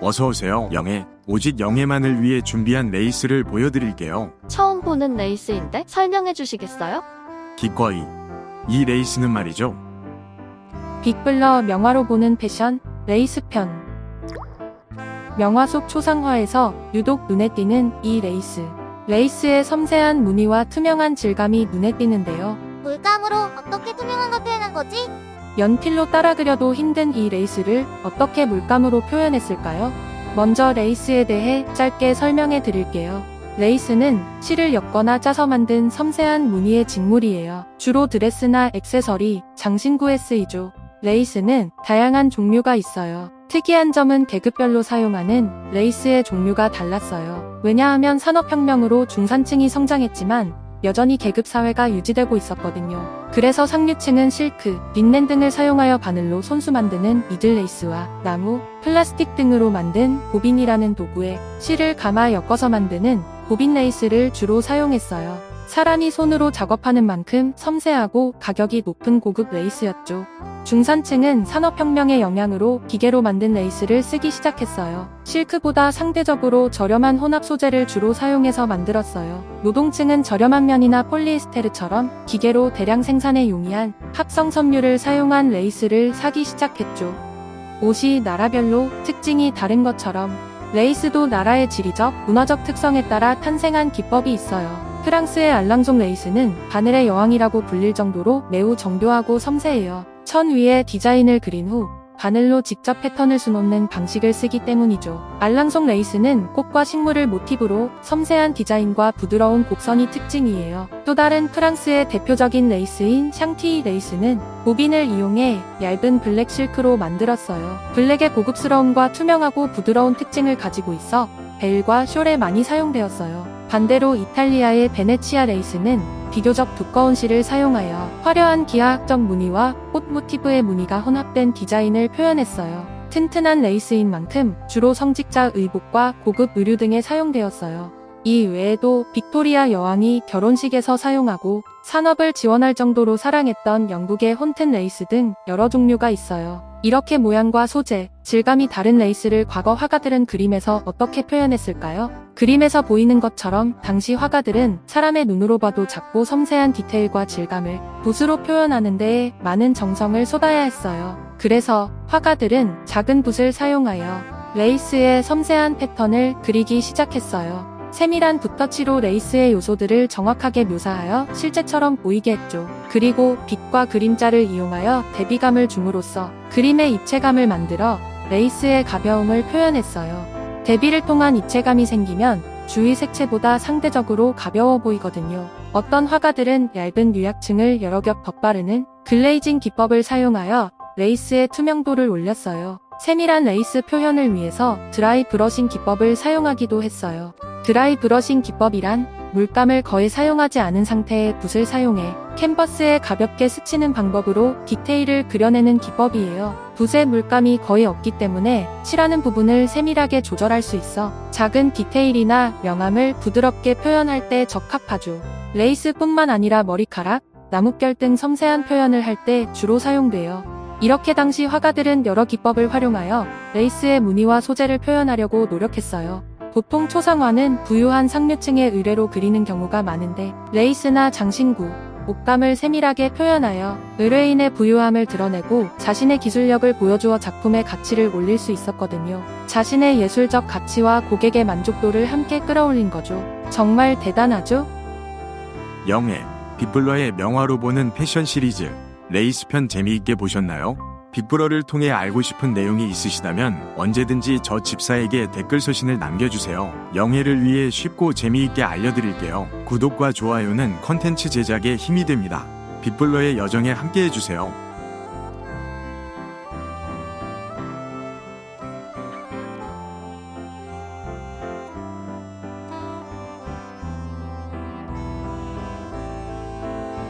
어서오세요, 영애. 오직 영애만을 위해 준비한 레이스를 보여드릴게요. 처음 보는 레이스인데 설명해 주시겠어요? 기꺼이. 이 레이스는 말이죠. 빅블러 명화로 보는 패션 레이스 편. 명화 속 초상화에서 유독 눈에 띄는 이 레이스. 레이스의 섬세한 무늬와 투명한 질감이 눈에 띄는데요. 물감으로 어떻게 투명한 걸 표현한 거지? 연필로 따라 그려도 힘든 이 레이스를 어떻게 물감으로 표현했을까요? 먼저 레이스에 대해 짧게 설명해 드릴게요. 레이스는 실을 엮거나 짜서 만든 섬세한 무늬의 직물이에요. 주로 드레스나 액세서리, 장신구에 쓰이죠. 레이스는 다양한 종류가 있어요. 특이한 점은 계급별로 사용하는 레이스의 종류가 달랐어요. 왜냐하면 산업혁명으로 중산층이 성장했지만 여전히 계급사회가 유지되고 있었거든요. 그래서 상류층은 실크, 린넨 등을 사용하여 바늘로 손수 만드는 니들레이스와 나무, 플라스틱 등으로 만든 보빈이라는 도구에 실을 감아 엮어서 만드는 보빈 레이스를 주로 사용했어요. 사람이 손으로 작업하는 만큼 섬세하고 가격이 높은 고급 레이스였죠. 중산층은 산업혁명의 영향으로 기계로 만든 레이스를 쓰기 시작했어요. 실크보다 상대적으로 저렴한 혼합 소재를 주로 사용해서 만들었어요. 노동층은 저렴한 면이나 폴리에스테르처럼 기계로 대량 생산에 용이한 합성 섬유를 사용한 레이스를 사기 시작했죠. 옷이 나라별로 특징이 다른 것처럼 레이스도 나라의 지리적, 문화적 특성에 따라 탄생한 기법이 있어요. 프랑스의 알랑송 레이스는 바늘의 여왕이라고 불릴 정도로 매우 정교하고 섬세해요. 천 위에 디자인을 그린 후 바늘로 직접 패턴을 수놓는 방식을 쓰기 때문이죠. 알랑송 레이스는 꽃과 식물을 모티브로 섬세한 디자인과 부드러운 곡선이 특징이에요. 또 다른 프랑스의 대표적인 레이스인 샹티이 레이스는 보빈을 이용해 얇은 블랙 실크로 만들었어요. 블랙의 고급스러움과 투명하고 부드러운 특징을 가지고 있어 벨과 숄에 많이 사용되었어요. 반대로 이탈리아의 베네치아 레이스는 비교적 두꺼운 실을 사용하여 화려한 기하학적 무늬와 꽃 모티브의 무늬가 혼합된 디자인을 표현했어요. 튼튼한 레이스인 만큼 주로 성직자 의복과 고급 의류 등에 사용되었어요. 이 외에도 빅토리아 여왕이 결혼식에서 사용하고 산업을 지원할 정도로 사랑했던 영국의 혼튼 레이스 등 여러 종류가 있어요. 이렇게 모양과 소재, 질감이 다른 레이스를 과거 화가들은 그림에서 어떻게 표현했을까요? 그림에서 보이는 것처럼 당시 화가들은 사람의 눈으로 봐도 작고 섬세한 디테일과 질감을 붓으로 표현하는 데에 많은 정성을 쏟아야 했어요. 그래서 화가들은 작은 붓을 사용하여 레이스의 섬세한 패턴을 그리기 시작했어요. 세밀한 붓터치로 레이스의 요소들을 정확하게 묘사하여 실제처럼 보이게 했죠. 그리고 빛과 그림자를 이용하여 대비감을 줌으로써 그림의 입체감을 만들어 레이스의 가벼움을 표현했어요. 대비를 통한 입체감이 생기면 주위 색채보다 상대적으로 가벼워 보이거든요. 어떤 화가들은 얇은 유약층을 여러 겹 덧바르는 글레이징 기법을 사용하여 레이스의 투명도를 올렸어요. 세밀한 레이스 표현을 위해서 드라이 브러싱 기법을 사용하기도 했어요. 드라이 브러싱 기법이란 물감을 거의 사용하지 않은 상태의 붓을 사용해 캔버스에 가볍게 스치는 방법으로 디테일을 그려내는 기법이에요. 붓에 물감이 거의 없기 때문에 칠하는 부분을 세밀하게 조절할 수 있어 작은 디테일이나 명암을 부드럽게 표현할 때 적합하죠. 레이스뿐만 아니라 머리카락, 나뭇결 등 섬세한 표현을 할 때 주로 사용돼요. 이렇게 당시 화가들은 여러 기법을 활용하여 레이스의 무늬와 소재를 표현하려고 노력했어요. 보통 초상화는 부유한 상류층의 의뢰로 그리는 경우가 많은데 레이스나 장신구, 옷감을 세밀하게 표현하여 의뢰인의 부유함을 드러내고 자신의 기술력을 보여주어 작품의 가치를 올릴 수 있었거든요. 자신의 예술적 가치와 고객의 만족도를 함께 끌어올린 거죠. 정말 대단하죠? 영애, 빅블러의 명화로 보는 패션 시리즈 레이스 편 재미있게 보셨나요? 빅블러를 통해 알고 싶은 내용이 있으시다면 언제든지 저 집사에게 댓글 서신을 남겨주세요. 영애를 위해 쉽고 재미있게 알려드릴게요. 구독과 좋아요는 컨텐츠 제작에 힘이 됩니다. 빅블러의 여정에 함께해주세요.